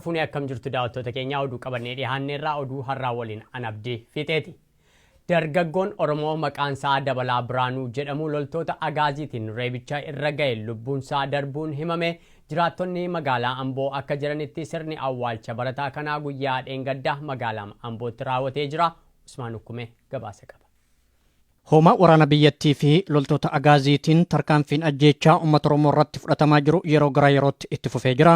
Harfuuni akkam jirtu daawwattoota keenya oduu qabannee dhiyaanneerraa oduu har'aa waliin Anabdii Fixeeti. Dargaggoon Oromoo maqaan isaa Dabalaa Biraanuu jedhamu loltoota agaaziitiin reebicha irra ga'e lubbuun isaa darbuun himame. Jiraattonni magaalaa Amboo akka jiranitti sirni awwaalcha barataa kanaa guyyaa dheengaddaa magaalaa Ambootti raawwatee jira. Usmaan Ukkume gabaasa qaba. Homa waraana biyyattii fi loltoota agaaziitiin tarkaanfiin ajjeechaa uummata Oromoo irratti fudhatamaa jiru yeroo gara yerootti itti fufee jira.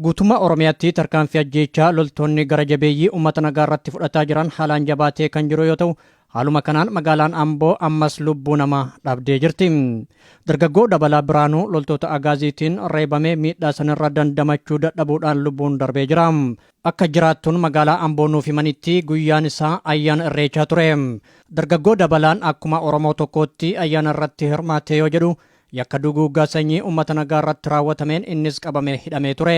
Guutummaa Oromiyaatti tarkaanfii ajjeechaa loltoonni gara jabeeyyii uummata nagaa irratti fudhataa jiran haalaan jabaatee kan jiru yoo ta'u, haaluma kanaan magaalaan Amboo ammas lubbuu namaa dhabdee jirti. Dargaggoo Dabalaa Biraanuu loltoota agaaziitiin reebamee miidhaa sanarra dandamachuu dadhabuudhaan lubbuun darbee jira. Akka jiraattuun magaalaa Amboo nuuf himanitti guyyaan isaa ayyaana irreechaa ture. Dargaggoo Dabalaan akkuma Oromoo tokkootti ayyaana irratti hirmaatee yoo jedhu yakka duguuggaa sanyii uummata nagaa irratti raawwatameen innis qabamee hidhamee ture.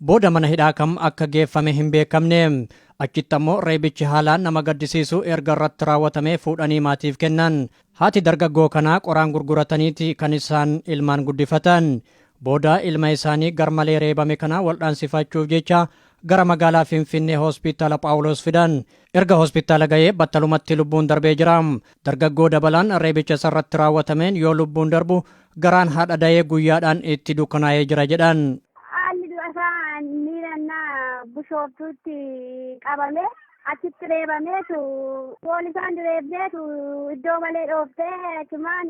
Booda mana hidhaa kam akka geeffame hin beekamne. Achitti ammoo reebichi haalaan nama gaddisiisu erga irratti raawwatamee fuudhanii maatiif kennan. Haati dargaggoo kanaa qoraan gurgurataniiti kan isaan ilmaan guddifatan. Booda ilma isaanii garmalee reebame kana waldhaansifachuuf jecha gara magaalaa Finfinnee hospitaala Phaawulos fidan. Erga hospitaala ga'ee battalumatti lubbuun darbee jira. Dargaggoo Dabalaan reebicha isarratti raawwatameen yoo lubbuun darbu garaan haadha dayee guyyaadhaan itti dukkanaa'ee jira jedhan. Bushooftuutti qabame achitti reebameetu poolisaan reebneetu iddoo malee dhooftee achumaan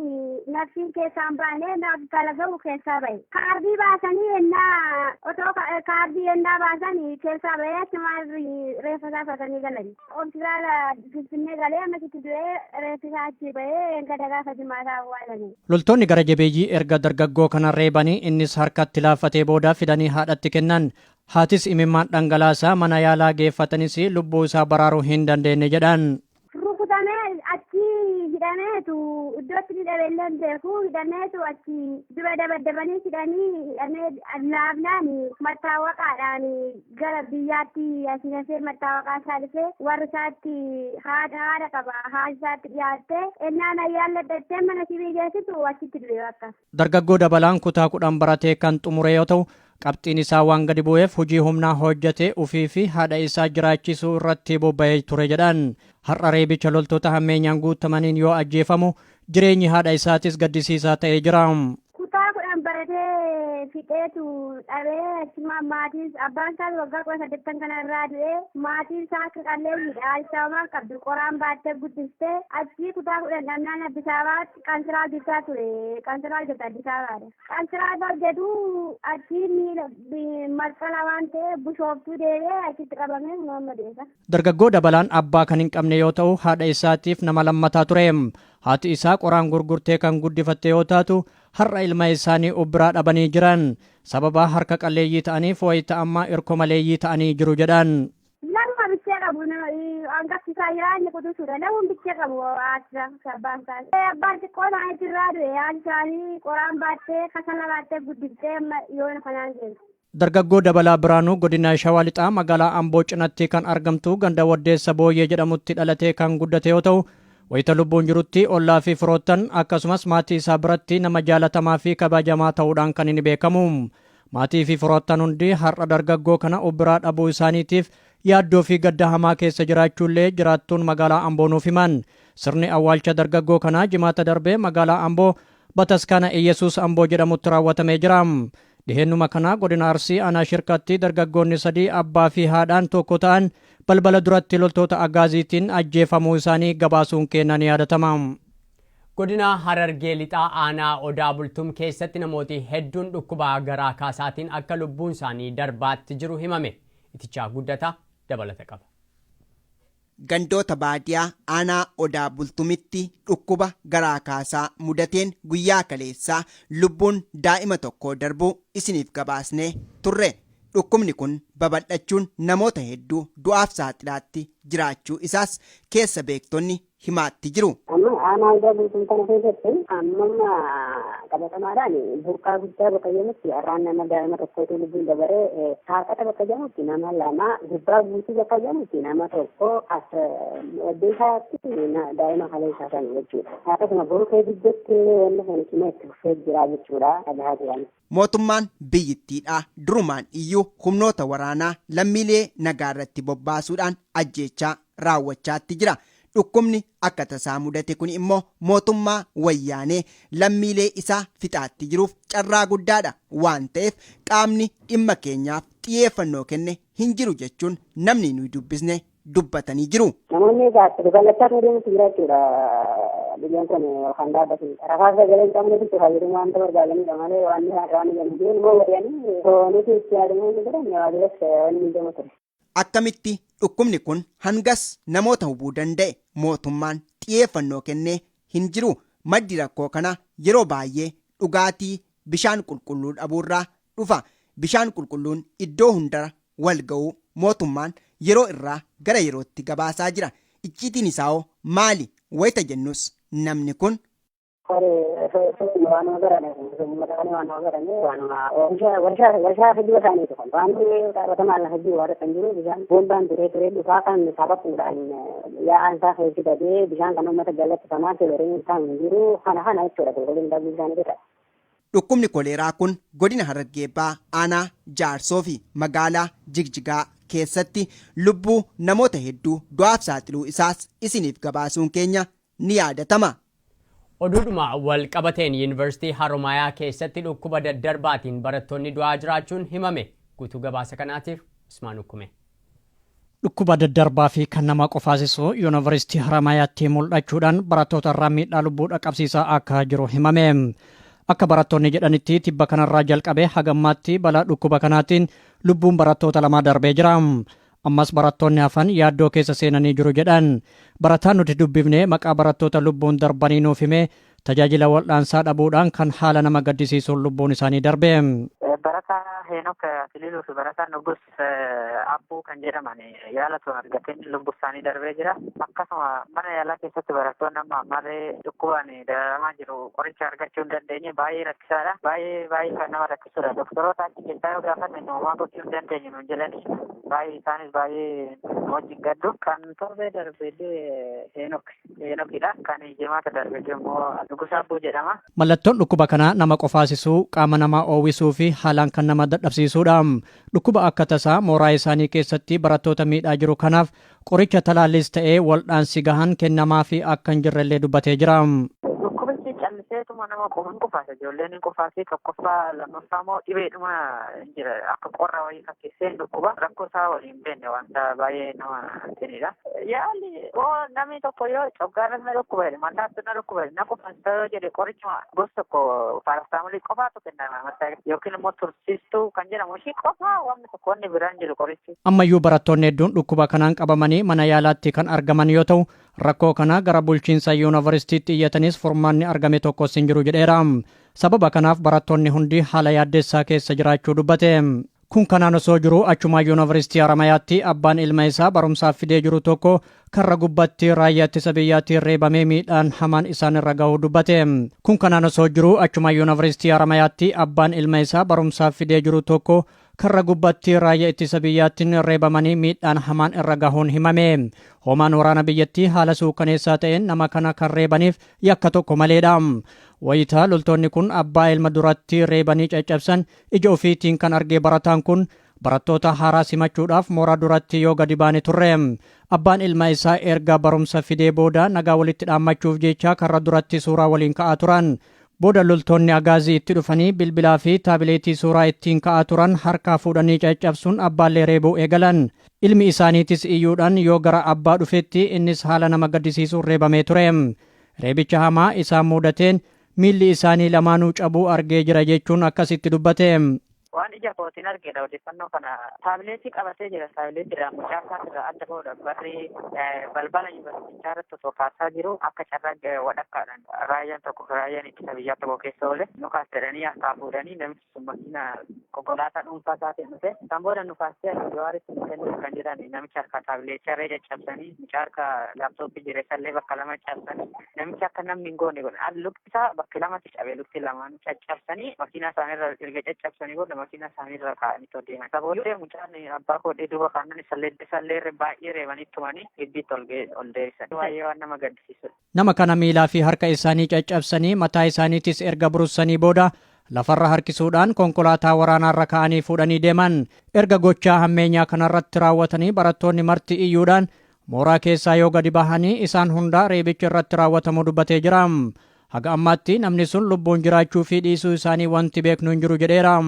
nafsiin keessaan baanee naaf talaga'u keessaa bahe. Kaardii baasanii ennaa otoo kaardii ennaa baasanii keessaa bahee achumaan reeffasaa fudhatanii galani. Hospitaala Finfinnee galee ammasitti du'ee reeffisaa achi bahee gada gaafa jimaataa awwaalanii. Loltoonni gara jabeeyyii erga dargaggoo kana reebanii innis harkatti laaffatee booda fidanii haadhatti kennan. Haatis imimmaan dhangalaasaa mana yaalaa geeffatanis lubbuu isaa baraaruu hin dandeenye jedhan. Rukutamee achi hidhameetu iddootti hidhameellee beeku hidhameetu achi dura dabaddabanii hidhanii laafnaan mattaawaqaadhaan gara biyyaatti asinasee mattaawaqaa isaa dhufee warri isaatti haadha qaba haadha isaatti dhiyaattee ennaan ayyaalla dhattee mana sibii geessitu achitti du'e akka. Dargaggoo Dabalaan kutaa 10 baratee kan xumure yoo ta'u, qabxiin isaa waan gadi bu'eef hojii humnaa hojjete ufii fi haadha isaa jiraachisuu irratti bobba'ee ture jedhan. Har'a reebicha loltoota hammeenyaan guutamaniin yoo ajjeefamu jireenyi haadha isaatis gaddisiisaa ta'ee jira. Kutaa 10 baratee fixeetu dhabee achuma maatiin abbaan isaa waggaa 18 kana irraa du'ee maatiin isaa akka qalleeyyiidha. Isaa homaa qabdu qoraan baattee guddistee achii kutaa 10 dhabnaan Addis Ababaatti qansiraa hojjechaa ture. Qansiraa hojjeta Addis Ababaadha. Qansiraa hojjetu achii masqala waan ta'eef bushooftuu deebee achitti qabamee Muhammad Eessa. Dargaggoo Dabalaan abbaa kan hin qabne yoo ta'u, haadha isaatiif nama lammataa ture. Haati isaa qoraan gurgurtee kan guddifatte yoo taatu, har'a ilma isaanii biraa dhabanii jiran. Sababa harka qalleeyyii ta'aniif wayita ammaa irko maleeyyii ta'anii jiru jedhan. Nama bichee qabu hangafti isaa jiraanni kutusuudha. Namni bichee qabu abbaan isaanii. Abbaan xiqqoo isaanii irraa du'e haati isaanii qoraan baattee kasala baattee guddiftee yoo kanaan geessu. Dargaggoo Dabalaa Biraanuu godina Shawaa Lixaa magaalaa Amboo cinatti kan argamtu ganda Waddeessa Booyyee jedhamutti dhalatee kan guddate yoo ta'u, wayita lubbuun jirutti ollaa fi firoottan akkasumas maatii isaa biratti nama jaalatamaa fi kabajamaa ta'uudhaan kan inni beekamu. Maatii fi firoottan hundi har'a dargaggoo kana biraa dhabuu isaaniitiif yaaddoo fi gadda hamaa keessa jiraachuullee jiraattuun magaalaa Amboo nuuf himan. Sirni awwaalcha dargaggoo kanaa jimaata darbee magaalaa Amboo Bataskaana Iyyesuus Amboo jedhamutti raawwatamee jira. Dhiheenuma kana godina Arsii aanaa shirkatti dargaggoonni 3 abbaa fi haadhaan tokko ta'an balbala duratti loltoota agaaziitiin ajjeefamuu isaanii gabaasuun kennan yaadatama. Godina Harargee Lixaa aanaa Odaa Bultum keessatti namooti hedduun dhukkuba garaa kaasaatiin akka lubbuun isaanii darbaatti jiru himame. Itichaa Guddataa dabalata qaba. Gandoota baadiyaa aanaa Odaa Bultumitti dhukkuba garaa kaasaa mudateen guyyaa kaleessaa lubbuun daa'ima tokko darbuu isiniif gabaasnee turre. Dhukkubni kun babal'achuun namoota hedduu du'aaf saaxilaatti jiraachuu isaas keessa beektonni himaatti jiru. aanaa odaa bultuun kana keessatti amma qabatamaadhaan burqaa guddaa bakka jedhamutti har'aan nama daa'ima tokkotu lubbuun dabaree saaqata bakka jedhamutti nama lama gubbaa guutuu bakka jedhamutti nama tokko as waddee isaatti daa'ima kaleessaa sana jechuudha. Akkasuma borukee gidduutti wanni kana cima itti fufee jira jechuudha dhagaa jiran. Mootummaan biyyittiidhaa durumaan iyyuu humnoota waraanaa lammiilee nagaa irratti bobbaasuudhaan ajjeechaa raawwachaatti jira. Dhukkubni akka tasaa mudate kun immoo mootummaa wayyaanee lammiilee isaa fixaatti jiruuf carraa guddaadha waan ta'eef qaamni dhimma keenyaaf xiyyeeffannoo kenne hin jiru jechuun namni nuyi dubbisne dubbatanii jiru. Namoonni dabalachaa deemuutu jira jechuudha. Biyyoon kun kan dhaabbatu rafaa sagaleen qabne bitti fayyadamu waanta barbaadanidha malee waan irraan jedhamu immoo warreen nuti itti yaadamu ni jedhan yaadalas wanni jedhamu ture. Akkamitti dhukkubni kun hangas namoota hubuu danda'e mootummaan xiyyeeffannoo kennee hin jiru. Maddi rakkoo kana yeroo baay'ee dhugaatii bishaan qulqulluu dhabuurraa dhufa. Bishaan qulqulluun iddoo hundara wal ga'uu mootummaan yeroo irraa gara yerootti gabaasaa jira. Icciitiin isaa maali? Wayita jennus namni kun warshaa hojii isaaniitu kan waan qabatamaal hojii warra kan jiru bishaan bombaan turee dhufaa kan sababuudhaan yaa'aan isaa keessi badee bishaan kan uummata gallattifamaa kiloriin isaan hin jiru kana jechuudha qulqulliin dhabuu isaanii jedha. Dhukkubni koleeraa kun godina Harargee Bahaa aanaa Jaarsoo fi magaalaa Jigjigaa keessatti lubbuu namoota hedduu du'aaf saaxiluu isaas isiniif gabaasuun keenya ni yaadatama. Oduudhuma wal qabateen yuunivarsiitii Haromayaa keessatti dhukkuba daddarbaatiin barattoonni du'aa jiraachuun himame. Guutuu gabaasa kanaatiif Usmaan Ukkume. Dhukkuba daddarbaa fi kan nama qofaasisu yuunivarsiitii Haromayaatti mul'achuudhaan barattoota irraa miidhaa lubbuu dhaqqabsiisaa akka jiru himame. Akka barattoonni jedhanitti tibba kanarraa jalqabee hagammaatti balaa dhukkuba kanaatiin lubbuun barattoota lama darbee jira. Ammas barattoonni hafan yaaddoo keessa seenanii jiru jedhan. Barataan nuti dubbifne maqaa barattoota lubbuun darbanii nuuf hime tajaajila wal'aansaa dhabuudhaan kan haala nama gaddisiisuun lubbuun isaanii darbe. Barataa Heenok Tililuu fi barataan Nugus Abbuu kan jedhaman yaala osoo argateen lubbuu isaanii darbee jira. Akkasuma mana yaalaa keessatti barattoonni amma ammallee dhukkubaan dararamaa jiru qoricha argachuu hin dandeenye baay'ee rakkisaadha. Baay'ee kan nama rakkisudha. Doktoroota achi keessaa yoo gaafanne uumaa gochuu hin dandeenye nuun jedhani. Baay'ee isaanis baay'ee wajjin gaddu. Kan torbee darbeellee Heenokidha. Kan jimaata darbeellee immoo Nugus Abbuu jedhama. Mallattoon dhukkuba kanaa nama qofaasisuu, qaama namaa oowwisuu fi haalaan kan nama dadhabsiisuudha. Dhukkuba akka tasaa mooraa isaanii keessatti barattoota miidhaa jiru kanaaf qoricha talaallis ta'ee wal'aansi gahaan kennamaa fi akka hin jirrellee dubbatee jira. Dhukkubichi calliseetuma nama qofaasa. Ijoolleen qofaasii tokkoffaa lammaffaa immoo dhibeedhuma jira. Akka qorra wayii fakkeessee dhukkuba rakkoo isaa waliin beenne wanta baay'ee nama tinidha. Yaalli namni tokko yoo coggaarra na dhukkuba mataatti na dhukkuba na qofaasa yoo jedhe qorichuma gosa tokko paarastaamolii qofaatu kennama yookiin immoo tursiistuu kan jedhamu ishii qofaa wanni tokko wanni biraan jiru qorichi. Ammayyuu barattoonni hedduun dhukkuba kanaan qabamanii mana yaalaatti kan argaman yoo ta'u rakkoo kana gara bulchiinsa yuunivarsiitiitti iyyatanis furmaanni argame tokkos hin jiru jedheera. Sababa kanaaf barattoonni hundi haala yaaddeessaa keessa jiraachuu dubbate. Kun kanaan osoo jiru achuma yuunivarsiitii Haramayaatti abbaan ilma isaa barumsaaf fidee jiru tokko karra gubbatti raayyaa ittisa biyyaatiin reebamee miidhaan hamaan isaan irra gahuu dubbate. Kun kanaan osoo jiru achuma yuunivarsiitii Haramayaatti abbaan ilma isaa barumsaaf fidee jiru tokko karra gubbatti raayyaa ittisa biyyaatiin reebamanii miidhaan hamaan irra gahuun himame. Hoomaan waraana biyyattii haala suukaneessaa ta'een nama kana kan reebaniif yakka tokko maleedha. Wayitaa loltoonni kun abbaa ilma duratti reebanii caccabsan ija ofiitiin kan argee barataan kun barattoota haaraa simachuudhaaf mooraa duratti yoo gadi baane turre. Abbaan ilma isaa erga barumsa fidee booda nagaa walitti dhaammachuuf jecha karra duratti suuraa waliin ka'aa turan. Booda loltoonni agaazii itti dhufanii bilbilaa fi taabileetii suuraa ittiin ka'aa turan harkaa fuudhanii caccabsuun abbaallee reebuu eegalan. Ilmi isaaniitis iyyuudhaan yoo gara abbaa dhufetti innis haala nama gaddisiisuun reebamee ture. Reebicha hamaa isaan mudateen miilli isaanii lamaanuu cabuu argee jira jechuun akkasitti dubbate. Waan ija kootiin argedha odeeffannoo kana taabileetii qabatee jira. Taabileetiidhaan mucaa isaatiirraa adda bahuudha. Barri balbala yuunivarsiitichaa irratti osoo kaasaa jiru akka carraa wadhakkaadhaan raayyaan ittisa biyyaa tokko keessa oole nu kaastedhanii akka fuudhanii namichi sun makiina konkolaataa dhuunfaa isaatiin dhufe kan booda nu kaastee Jawaaritti nu kennuuf kan jiran namicha harka taabileetii irra caccabsanii mucaa harka laaptooppii jireessallee bakka lama cabsanii namichi akka namni hin goone godhan lukti isaa bakka lamatti cabee lukti lamaan caccabsanii makiina isaaniirra erga caccabsanii booda makiina isaaniirra kaa'anii deeman. Isa booddee mucaan abbaa koodhee duuba kaannan isallee baay'ee reebanii tumanii giddiitti ol deebisan. Baay'ee waan nama gaddisiisudha. Nama kana miilaa fi harka isaanii caccabsanii mataa isaaniitis erga burussanii booda lafarra harkisuudhaan konkolaataa waraanaarra ka'anii fuudhanii deeman. Erga gochaa hammeenyaa kanarratti raawwatanii barattoonni marti iyyuudhaan mooraa keessaa yoo gadi bahanii isaan hunda reebichi irratti raawwatamuu dubbatee jira. Haga ammaatti namni sun lubbuun jiraachuu fi dhiisuu isaanii wanti beeknu hin jiru jedheera.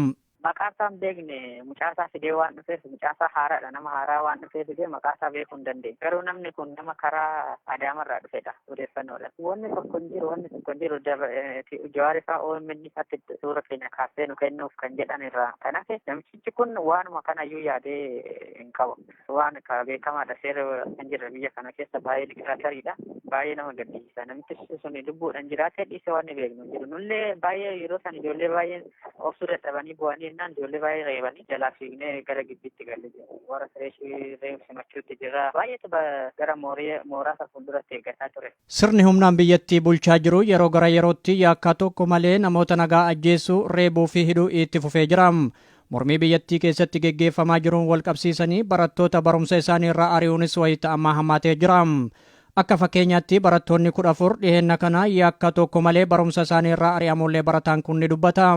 Maqaa isaa hin beekne mucaa isaa fidee waan dhufeef mucaa isaa haaraadha. Nama haaraa waan dhufee fidee maqaa isaa beekuu hin dandeenye. Garuu namni kun nama karaa Adaamarraa dhufedha odeeffannoodha. Wanni tokko hin jiru Jawaar isaa OMN ifatti suura keenya kaasee nu kennuuf kan jedhan irraa kan hafe namichi kun waanuma kanayyuu yaadee hin qabu. Waan beekamaadha seera kan jirre biyya kana keessa baay'ee diktaatariidha. Baay'ee nama gaddisiisa. Namichi sun lubbuudhaan jiraatee dhiise waan beeknu hin jiru. Nullee baay'ee yeroo san ijoollee baay'ee obsuu dadhabanii bu'anii jennaan ijoollee baay'ee reebanii jalaa fiignee gara giddiitti galle warra sireeshii reefu simachuutti jira. Baay'eetu gara mooraa isa fuulduratti eeggataa ture. Sirni humnaan biyyattii bulchaa jiru yeroo gara yerootti yakka tokko malee namoota nagaa ajjeesuu, reebuu fi hidhuu itti fufee jira. Mormii biyyattii keessatti geggeeffamaa jiruun wal qabsiisanii barattoota barumsa isaanii irraa ari'uunis wayita ammaa hammaatee jira. Akka fakkeenyaatti barattoonni 14 dhiheenna kana yakka tokko malee barumsa isaanii irraa ari'amullee barataan kun ni dubbata.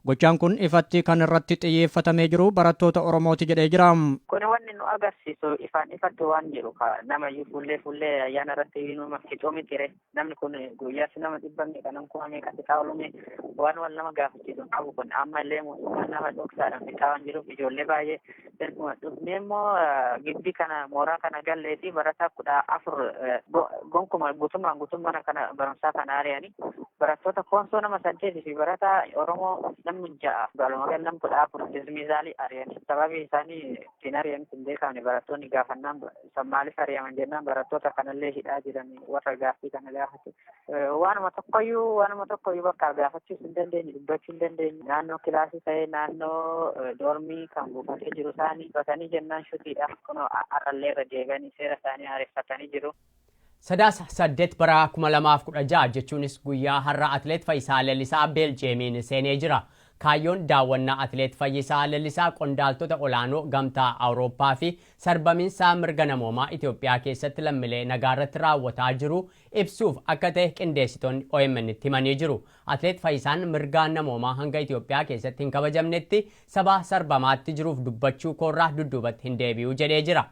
Gochaan kun ifatti kan irratti xiyyeeffatamee jiru barattoota Oromooti jedhee jira. Kun wanni nu agarsiisu ifatti waan jiru namayyuu fuullee ayyaana irratti nama fixoomi ture. Namni kun guyyaatti nama 100 kanan kuma meeqatti taa'ulume waan wal nama gaafachiisu qabu kun ammallee mootummaan nama dhoksaadhaan fixaa waan jiruuf ijoollee baay'ee erguma dhufnee immoo gibbii kana mooraa kana galleeti barataa 14 gonkumaa guutummaa kana barumsaa kana ari'anii barattoota koonsoo nama 8 fi barataa Oromoo namni 6 balumagal nam 14 dismizaalii ari'anii sababii isaanii ittiin ari'an hin beekamne barattoonni gaafannaan maaliif ari'aman jennaan barattoota kanallee hidhaa jiran warra gaaffii kana gaafatu waanuma tokkoyyuu bakka gaafachuus hin dandeenye dubbachuu hin dandeenye naannoo kilaasii ta'ee naannoo doormii kan buufatee jiru isaanii batanii jennaan shutiidha kunoo arrallee irra deebi'anii seera isaanii haareffatanii jiru. Sadaasa 8 bara 2016 jechuunis guyyaa har'a Atileet Fayyisaa Leellisaa Beeljeemiin seenee jira. Kaayyoon daawwannaa Atileet Fayyisaa Leellisaa qondaaltota olaanoo gamtaa Awurooppaa fi sarbamiinsa mirga namoomaa Itoophiyaa keessatti lammiilee nagaa irratti raawwataa jiru ibsuuf akka ta'e qindeessitoonni OMN himanii jiru. Atileet Fayyisaan mirga namoomaa hanga Itoophiyaa keessatti hin kabajamnetti saba sarbamaatti jiruuf dubbachuu koorraa dudduubatti hin deebi'u jedhee jira.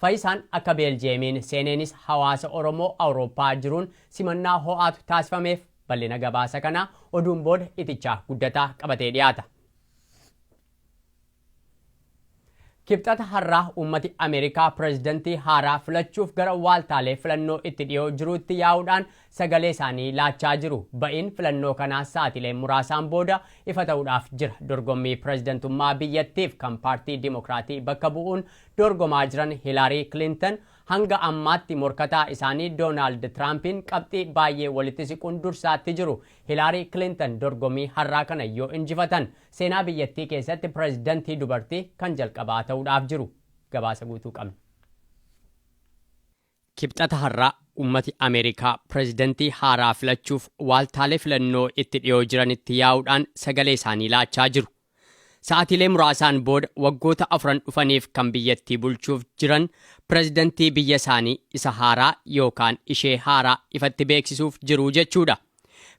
Fayyisaan akka Beeljeemiin seeneenis hawaasa Oromoo Awurooppaa jiruun simannaa ho'aatu taasifameef bal'ina gabaasa kana oduun booda itichaa guddataa qabatee dhiyaata. Kibxata har'aa uummati Ameerikaa pireezidantii haaraa filachuuf gara waaltaalee filannoo itti dhiyoo jiruutti yaa'uudhaan sagalee isaanii laachaa jiru. Ba'iin filannoo kanaa sa'aatilee muraasaan booda ifa ta'uudhaaf jira. Dorgommii pireezidantummaa biyyattiif kan paartii Dimokiraatii bakka bu'uun dorgomaa jiran Hilaarii Kilintan hanga ammaatti morkataa isaanii Doonaald Tiraampiin qabxii baay'ee walitti siquun dursaatti jiru. Hilaarii Kilintan dorgommii har'aa kana yoo injifatan seenaa biyyattii keessatti pireezidantii dubartii kan jalqabaa ta'uudhaaf jiru. Gabaasa guutuu qabna. Kibxata har'aa uummati Ameerikaa pireezidantii haaraa filachuuf waaltaalee filannoo itti dhiyoo jiranitti yaa'uudhaan sagalee isaanii laachaa jiru. Sa'aatilee muraasaan booda waggoota 4 dhufaniif kan biyyattii bulchuuf jiran pireezidantii biyya isaanii isa haaraa yookaan ishee haaraa ifatti beeksisuuf jiru jechuudha.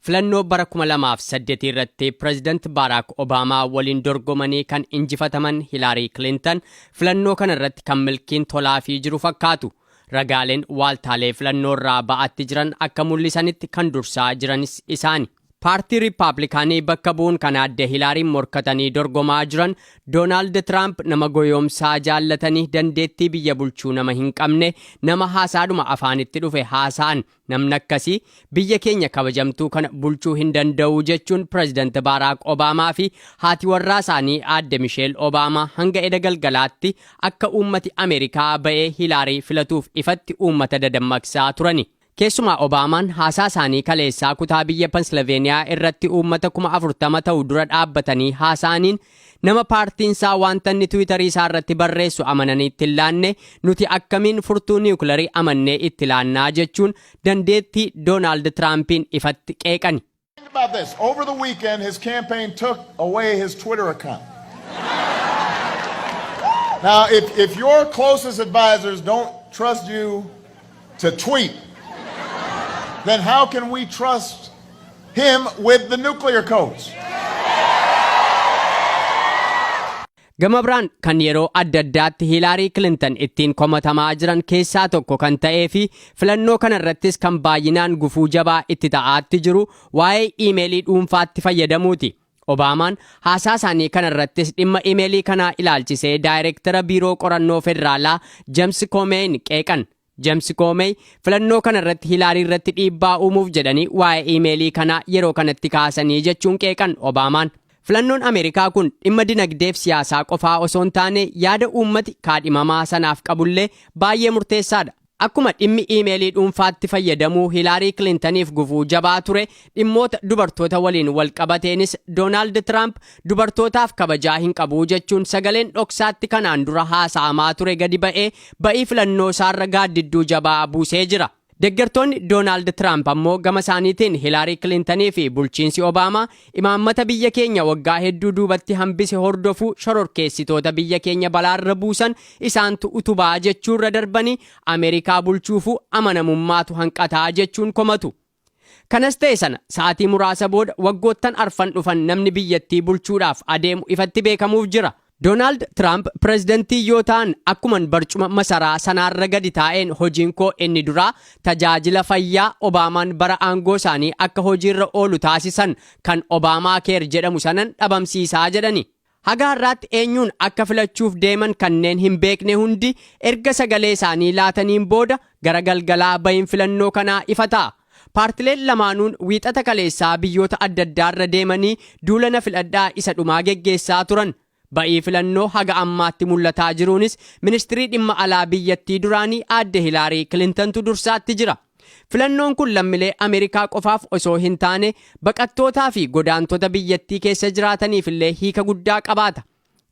Filannoo bara 2008 irratti pireezidanti Baaraak Obaamaa waliin dorgomanii kan injifataman Hilaarii Kilintan filannoo kana irratti kan milkiin tolaafii jiru fakkaatu. Ragaaleen waaltaalee filannoo irraa ba'atti jiran akka mul'isanitti kan dursaa jiranis isaani. paartii riippaabilikaanii bakka bu'uun kan adde hilaariin morkatanii dorgomaa jiran doonaald tiraamp nama goyoomsaa jaallatanii dandeettii biyya bulchuu nama hin qabne nama haasaadhuma afaanitti dhufe haasaan namni akkasii biyya keenya kabajamtuu kana bulchuu hin danda'u jechuun pireezidaanti baaraak obaamaa fi haati warraa isaanii adde misheel obaamaa hanga eda galgalaatti akka uummati ameerikaa ba'ee hilaarii filatuuf ifatti uummata dadammaqsaa turani. Keessumaa Obaamaan haasaa isaanii kaleessaa kutaa biyya Pensilveeniyaa irratti uummata 40,000 ta'u dura dhaabbatanii haasaaniin nama paartiin isaa wanta inni Tiwiitarii isaa irratti barreessu amananii itti laanne nuti akkamiin furtuu niwukilarii amannee itti laannaa jechuun dandeettii Doonaald Tiraampiin ifatti qeeqani. Over the weekend, his campaign took away his Twitter account. Now, if your closest advisors don't trust you to tweet, then how can we trust him with the nuclear codes? Gama biraan kan yeroo adda addaatti Hilaarii Kilintan ittiin komatamaa jiran keessaa tokko kan ta'ee fi filannoo kana irrattis kan baay'inaan gufuu jabaa itti ta'aatti jiru waa'ee iimeelii dhuunfaatti fayyadamuuti. Obaamaan haasaa isaanii kana irrattis dhimma iimeelii kanaa ilaalchisee daayireektara biiroo qorannoo federaalaa James Comey qeeqan. James Comey filannoo kana irratti Hilaarii irratti dhiibbaa uumuuf jedhanii waa'ee iimeelii kanaa yeroo kanatti kaasanii jechuun qeeqan Obaamaan. Filannoon Ameerikaa kun dhimma dinagdeef siyaasaa qofaa osoo hin taane yaada uummati kaadhimamaa sanaaf qabullee baay'ee murteessaadha. Akkuma dhimmi iimeelii dhuunfaatti fayyadamuu Hilaarii Kilintaniif gufuu jabaa ture dhimmoota dubartoota waliin wal qabateenis Doonaald Tiraamp dubartootaaf kabajaa hin qabu jechuun sagaleen dhoksaatti kanaan dura haasa'amaa ture gadi ba'ee ba'ii filannoo isaarra gaaddidduu jabaa buusee jira. Deeggartoonni Doonaald Tiraamp ammoo gama isaaniitiin Hilaarii Kilintanii fi bulchiinsi Obaamaa imaammata biyya keenya waggaa hedduu duubatti hambise hordofuu shororkeessitoota biyya keenya balaarra buusan isaantu utubaa jechuurra darbanii Ameerikaa bulchuufuu amanamummaatu hanqataa jechuun komatu. Kanas ta'e sana sa'aatii muraasa booda waggoottan arfan dhufan namni biyyattii bulchuudhaaf adeemu ifatti beekamuuf jira. Doonaald Tiraamp pireezidantii yoo ta'an akkuman barcuma masaraa sanaarra gadi taa'een hojiin koo inni duraa tajaajila fayyaa Obaamaan bara aangoo isaanii akka hojiirra oolu taasisan kan Obaamaa keer jedhamu sanan dhabamsiisaa jedhani. Haga har'aatti eenyuun akka filachuuf deeman kanneen hin beekne hundi erga sagalee isaanii laataniin booda gara galgalaa ba'iin filannoo kanaa ifa ta'a. Paartileen lamaanuun wiixata kaleessaa biyyoota adda addaarra deemanii duulana filadhaa isa dhumaa geggeessaa turan. Ba'ii filannoo haga ammaatti mul'ataa jiruunis ministirii dhimma alaa biyyattii duraanii adde Hilaarii Kilintantu dursaatti jira. Filannoon kun lammiilee Ameerikaa qofaaf osoo hin taane baqattootaa fi godaantota biyyattii keessa jiraataniif illee hiika guddaa qabaata.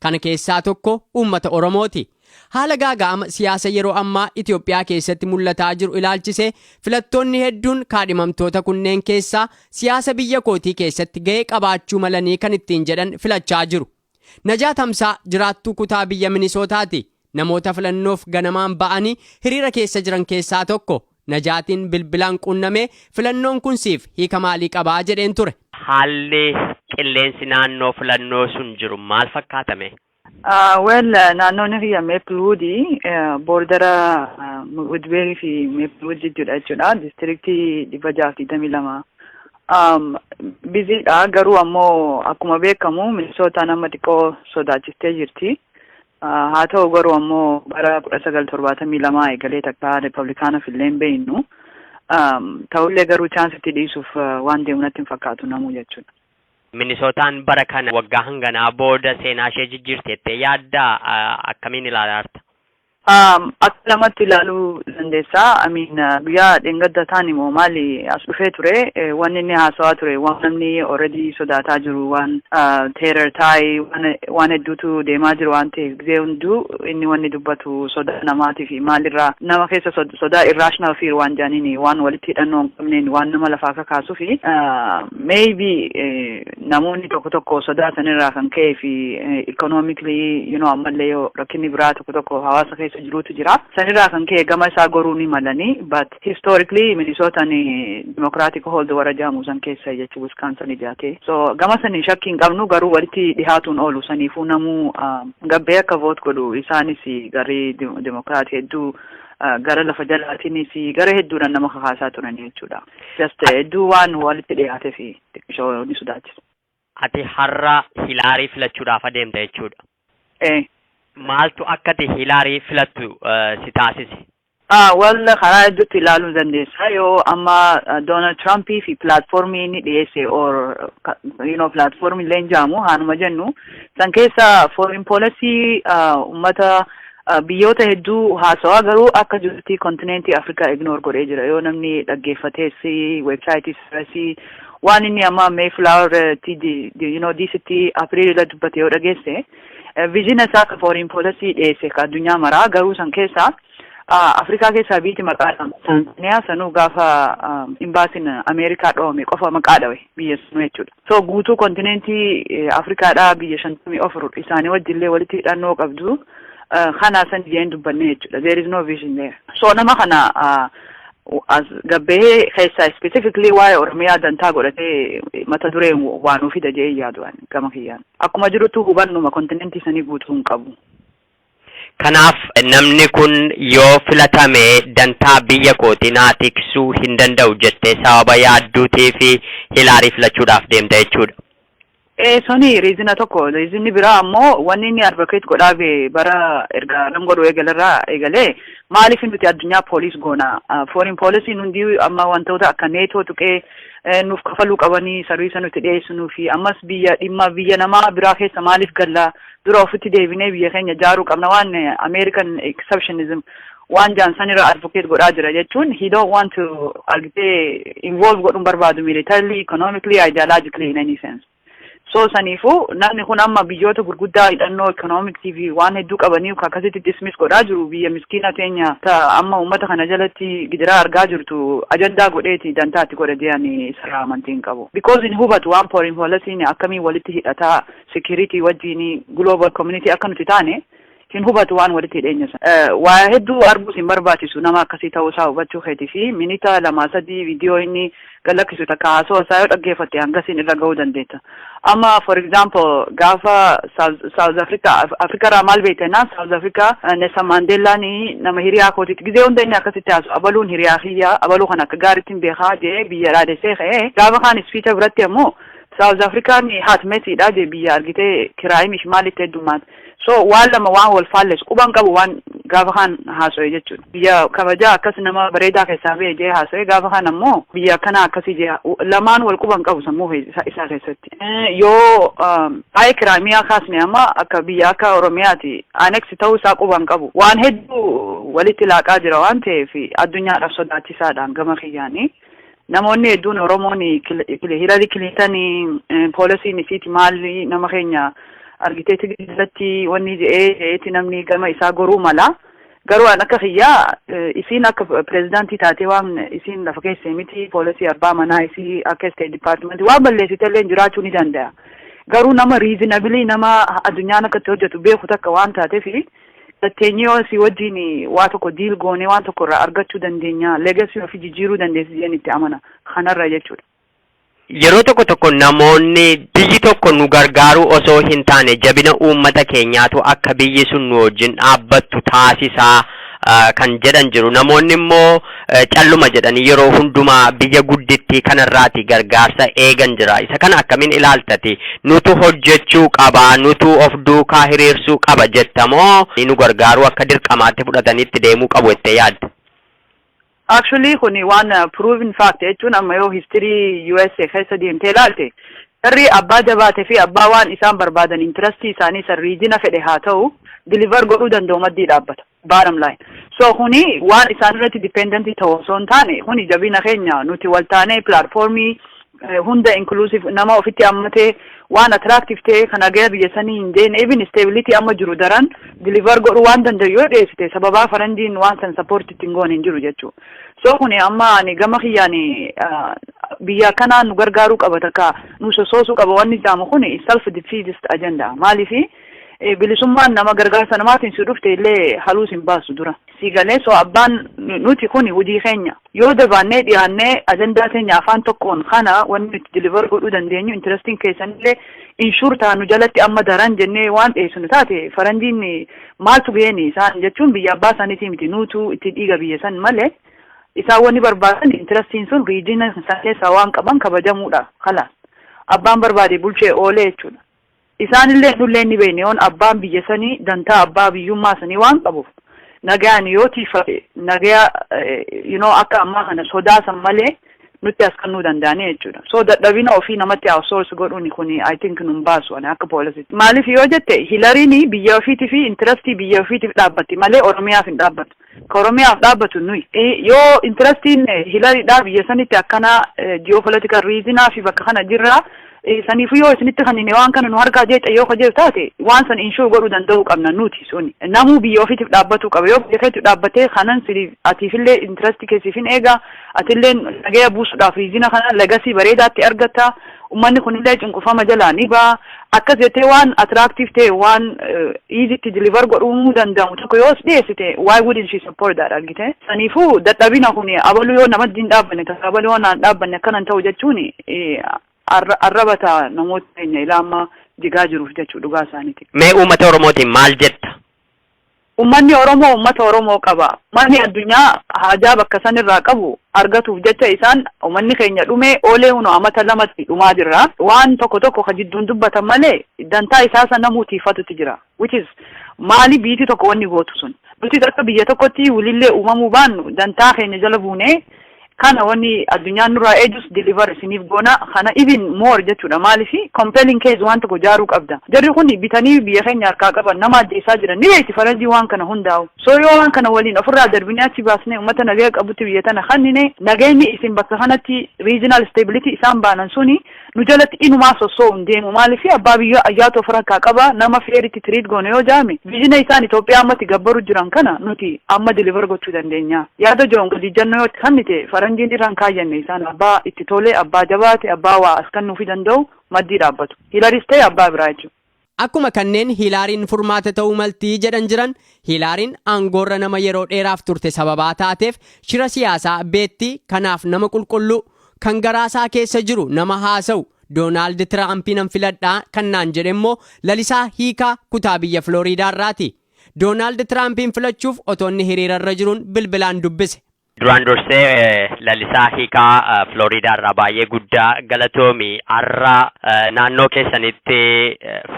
Kana keessaa tokko uummata Oromooti. Haala gaaga'ama siyaasa yeroo ammaa Itoophiyaa keessatti mul'ataa jiru ilaalchisee filattoonni hedduun kaadhimamtoota kunneen keessaa siyaasa biyya kootii keessatti ga'ee qabaachuu malanii kan ittiin jedhan filachaa jiru. Najaat Hamsaa jiraattuu kutaa biyya Minisootaati. Namoota filannoof ganamaan ba'anii hiriira keessa jiran keessaa tokko. Najaatiin bilbilaan quunnamee filannoon kun siif hiika maalii qabaa jedheen ture. Haalli qilleensi naannoo filannoo sun jiru maal fakkaatame? Naannoon kiyya Meepilwood boordara Woodbury fi Meepilwood jechuudha. Diistiriktii 622. Biziidha garuu ammoo akkuma beekamu Minisootaan amma xiqqoo sodaachistee jirti. Haa ta'u garuu ammoo bara 1972 eegalee takka Riippablikaanaaf illee hin beeknu. Ta'ullee garuu chaansitti dhiisuuf waan deemu natti hin fakkaatu namuu jechuudha. Minisootaan bara kana waggaa hanganaa booda seenaa ishee jijjiirteettee yaaddaa akkamiin ilaalaa jirta? Akka lamatti ilaaluu dandeessaa. Guyyaa dheengadda ta'an immoo maali as dhufee ture wanni inni haasawaa ture waan namni already sodaataa jiru waan teerar taa'ee waan hedduutu deemaa jiru waan ta'eef gizee hunduu inni wanni dubbatu sodaa namaatii fi maalirraa nama keessa sodaa irrational fear waan jaaniin waan walitti hidhannoo hin qabneen waan nama lafaa kakaasuu fi maybe namoonni tokko tokko sodaa sanirraa kan ka'ee fi economically ammallee yoo rakkinni biraa tokko tokko hawaasa keessa keessa jirutu jira. Sanirraa kan ka'e gama isaa goruu ni malanii, but historically Minnesootaan Democratic hold warra jedhamu san keessa jechuun Wisconsin ijaate. So gama sanii shakkii hin qabnu garuu walitti dhihaatuun oolu saniifuu namuu gabbee akka vote godhu isaanis garee Democratic hedduu gara lafa jalaatiinis gara hedduudhaan nama kakaasaa turan jechuudha. Just hedduu waan walitti dhiyaatee fi xiqqishoo ni sodaachisa. Ati har'a Hilaarii filachuudhaaf adeemta jechuudha. Maaltu akka ati Hilaarii filattu si taasise? Walla karaa hedduutti ilaaluu dandeessa yoo amma Donald Trump fi platformii inni dhiyeesse or platformii illee jaamu haanuma jennu san keessa foreign policy ummata biyyoota hedduu haasawaa garuu akka jirti kontinentii Afrikaa ignore godhee jira yoo namni dhaggeeffateessi websaayitii sirasii waan inni amma Mayflower DCT April dubbate yoo dhageesse vision isaa akka foreign policy dhiyeesse ka addunyaa maraa garuu san keessa Afrikaa keessaa biiti maqaadhaan Tanzaniyaa sanuu gaafa imbaasiin Ameerikaa dhoome qofa maqaa dhawe biyya sanuu jechuudha. So guutuu kontinentii Afrikaadhaa biyya 54 isaanii wajjillee walitti hidhannoo qabdu kana san jeen dubbanne jechuudha. There is no vision there. So nama kana as gabbee keessaa specifically waa'ee Oromiyaa dantaa godhatee mata duree waan ofii dajee yaadu gama kiyyaan. Akkuma jirutu hubannuma kontinentii sanii guutuu hin qabu. Kanaaf namni kun yoo filatame dantaa biyya kootii naa tiksuu hin danda'u jettee sababa yaadduutii fi Hilaarii filachuudhaaf deemta jechuudha. Soni reezina tokko reezinni biraa ammoo wanni inni advocate godhaabe bara erga nam godhu eegalee maaliif nuti addunyaa police goona foreign policy nundi amma wantoota akka neetoo tuqee nuuf kafaluu qabanii sarviisa nuti dhiyeessinuu fi ammas biyya namaa biraa keessa maaliif galla dura ofitti deebinee biyya keenya jaaruu qabna waan American exceptionism waan jaansanirra advocate godhaa jira jechuun he don't want to involve godhuun barbaadu militarily, economically, ideologically in any sense. So sanifu namni kun amma biyyoota gurguddaa hidhannoo economic fi waan hedduu qabanii akkasitti dismiss godhaa jiru biyya miskiina teenya amma uummata kana jalatti gidiraa argaa jirtu ajandaa godheeti dantaatti godhatee sarara amantiin qabu. Because in hubatu waan foreign policy akkamii walitti hidhataa security wajjin global community akka nuti taane hin hubatu waan walitti hidheenya sana. Waa hedduu arguus hin barbaachisu nama akkasii ta'uu isaa hubachuu keetii fi minita 2-3 viidiyoo inni galakkisu takka haasoo isaa yoo dhaggeeffatte hangasiin irra ga'uu dandeetta. Amma for example gaafa South Africa raa maal beektenaa South Africa Nelson Mandelaan nama hiriyaa kootitti gizee hunda inni akkasitti haasu abaluun hiriyaa kiyya abaluu kan akka gaariitti hin beekaa jee biyya dhaadessee ka'ee gaafa kaan ispiicha biratti ammoo South African haatmetiidha jee biyya argitee kiraayimish maalitti heddummaati. So waan lama waan wal faalles quban qabu waan gaafa kaan haaso'e jechuudha. Biyya kabajaa akkas nama bareedaa keessaa ba'e jee haaso'e gaafa kaan ammoo biyya akkanaa akkasii jee lamaan wal quban qabu sammuu isaa keessatti. Yoo waa'ee kiraamiyaa kaasne amma akka biyya akka Oromiyaati annex ta'uu isaa quban qabu. Waan hedduu walitti laaqaa jira waan ta'eef addunyaadhaaf sodaachisaadhaan gama kiyyaanii. Namoonni hedduun Oromoon Hillary Clinton poolisiin isiiti maali nama keenya argiteetti gidduutti wanni je'eeti namni gama isaa goruu mala. Garuu akka kiyyaa isiin akka pirezidaantii taatee waan isiin lafa keessee miti poolisii arbaa manaa isii akka State Department waan balleessitellee jiraachuu ni danda'a. Garuu nama reasonably nama addunyaan akkatti hojjetu beeku takka waan taateef Teenyoo si wajjin waa tokko diil goone waan tokko irraa argachuu dandeenya legacy ofii jijjiiruu dandeessi jeen itti amana kanarra jechuudha. Yeroo tokko namoonni biyyi tokko nu gargaaru osoo hin taane jabina uummata keenyaatu akka biyyi sun nu wajjin dhaabbattu taasisaa kan jedhan jiru. Namoonni immoo calluma jedhanii yeroo hundumaa biyya guddittii kanarraati gargaarsa eegan jira. Isa kana akkamiin ilaaltati? Nutu hojjechuu qaba, nutu of duukaa hiriirsuu qaba jettamoo nu gargaaru akka dirqamaatti fudhatanitti deemuu qabu jettee yaadda? Actually kuni waan proven fact jechuun amma yoo history USA keessa deemtee ilaalte sarri abbaa jabaatee fi abbaa waan isaan barbaadan interestii isaanii sarriijina fedhe haa ta'u deliver godhuu danda'u maddii dhaabbata. Bottom line. So kuni waan isaan irratti dependent ta'u osoo hin taane kuni jabina keenya nuti wal taanee platformii hunda inclusive nama ofitti ammatee waan attractive ta'e kan agarra biyya sanii hin deene even stability amma jiru daran deliver godhuu waan danda'u yoo dhiyeessite sababaa faranjiin waan san support ittiin goon hin jiru jechuudha. So kuni amma ani gama kiyyaani biyya kanaan nu gargaaruu qaba takka nu sosoosuu qaba wanni jaamu kuni self defeatist agenda maaliifi bilisummaan nama gargaarsa namaatiin si dhufte illee haluus hin baasu dura. Siigalee so abbaan nuti kuni hojii keenya yoo dabaannee dhiyaannee ajandaa keenya afaan tokkoon kana wanni nuti deliver godhuu dandeenyu interesting keessanillee inshuur taanu jalatti amma daran jennee waan dhiyeessinu taate faranjiin maaltu geeni isaan jechuun biyya abbaa isaaniitii miti nuutu itti dhiiga biyya san malee isaan wanni barbaadan interesting sun riijina isaan keessaa waan qaban kabajamuudha kalaas abbaan barbaade bulchee oolee jechuudha. Isaanillee nullee ni beekne yoon abbaan biyya sanii dantaa abbaa biyyummaa sanii waan qabuuf nagaan yoo tiifate nagaa akka ammaa kana sodaasan malee nutti as kannuu danda'anii jechuudha. So dadhabina ofii namatti outsource godhuun kuni I think nun baasu ani akka poolisitti. Maaliif yoo jette Hilariin biyya ofiitii fi interestii biyya ofiitiif dhaabbatti malee Oromiyaaf hin dhaabbatu. Ka Oromiyaaf dhaabbatu nuyi. Yoo interestiin Hilariidhaa biyya sanitti akkana geopolitical reasonaa fi bakka kana jirra saniifu yoo isinitti kanine waan kana nu harkaa jeexa yoo kajeelu taate waan san inshuu godhuu danda'uu qabna nuti suni. Namuu biyya ofiitiif dhaabbatu qaba yoo biyya keetti dhaabbatee kanan atiifillee interestii keessiifin eegaa atillee nagaya buusuudhaaf riizina kana legasii bareedaatti argata ummanni kunillee cunqufama jalaa ni ba'a akkas jettee waan attractive ta'e waan easy deliver godhuu danda'amu tokko yoo dhiyeessite why wouldn't she support that argite saniifuu dadhabina kun abaluu yoo namatti hin dhaabbanne abaluu yoo naan dhaabbanne akkanan ta'u jechuun arrabata namoota keenya ilaama jigaa jiruuf jechuu dhugaa isaaniiti. Mee uummata Oromootiin maal jetta? Ummanni Oromoo ummata Oromoo qaba. Manni addunyaa haajaa bakka sanirraa qabu argatuuf jecha isaan ummanni keenya dhumee oolee huno amata lamatti dhumaa jirra. Waan tokko ka jidduun dubbatan malee dantaa isaa san namuutiifatutti jira. Which is maali biiti tokko wanni gootu sun. Nuti akka biyya tokkotti walillee uumamuu baannu dantaa keenya jala buunee kana wanni addunyaan nurraa eejus deliver isiniif goona kana even more jechuudha maalifi compelling case waan tokko jaaruu qabda jarri kun bitanii biyya keenya harkaa qaban nama ajjeesaa jiran ni beekti faranjii waan kana hundaa'u so yoo waan kana waliin ofirraa darbinee achi baasnee uummata nagaa qabutti biyya tana kannine nageenyi isin bakka kanatti regional stability isaan baanan suni nu jalatti inumaa sossoo hin deemu maalifi abbaa biyya ayyaatu ofirraa harkaa qaba nama feeritti tiriit goone yoo jaame viijina isaan Itoophiyaa ammatti gabbaru jiran kana nuti amma deliver gochuu dandeenya yaada joon gadi jannoo yoo kannite faranjiin irraan kaayyanne isaan abbaa itti tolee abbaa jabaate abbaa waa as kennuufi danda'u maddii dhaabbatu Hilaaris ta'e abbaa biraa jechuudha. Akkuma kanneen Hilaariin furmaata ta'uu maltii jedhan jiran Hilaariin aangoorra nama yeroo dheeraaf turte sababaa taateef shira siyaasaa beetti kanaaf nama qulqulluu kan garaasaa keessa jiru nama haasa'u Doonaald Tiraampiin filadhaa kannaan jedhe immoo lalisaa hiikaa kutaa biyya Floriidaa irraati. Doonaald Tiraampiin filachuuf otoonni hiriirarra jiruun bilbilaan dubbise. Duraan dursee lalisaa hiikaa Floriidaa irraa baay'ee guddaa galatoomi har'a naannoo keessanitti